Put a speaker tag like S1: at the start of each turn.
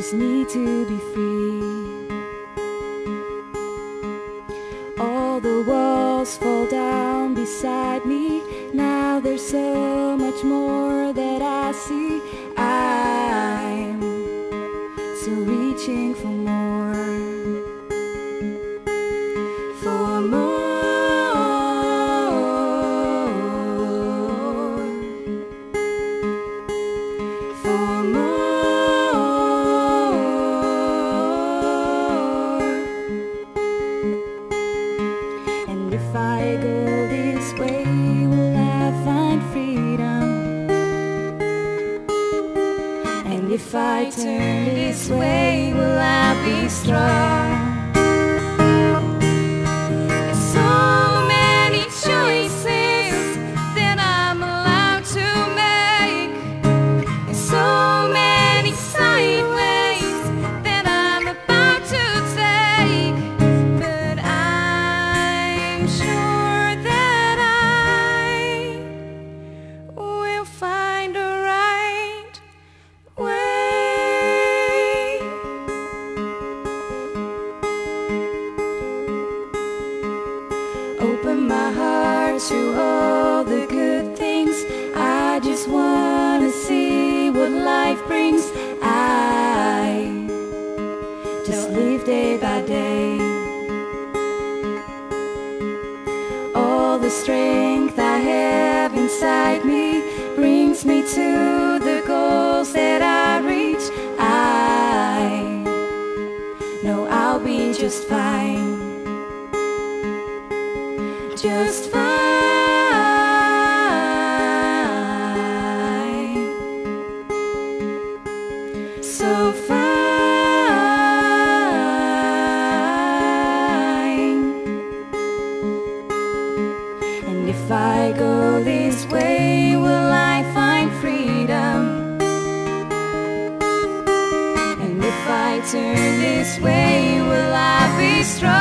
S1: just need to be free. All the walls fall down beside me. Now there's so much more that I see. I'm still reaching for more. For more. For more. And if I go this way, will I find freedom? And if I turn this way, will I be strong? So many choices that I'm allowed to make, and so many sideways that I'm about to take. But I'm sure that I will find a right way. Open my heart to all the good things. I just wanna see what life brings. I just live day by day. All the strength I have inside me brings me to the goals that I reach. I know I'll be just fine. Just fine. So fine. And if I go this way, will I find freedom? And if I turn this way, will I be strong?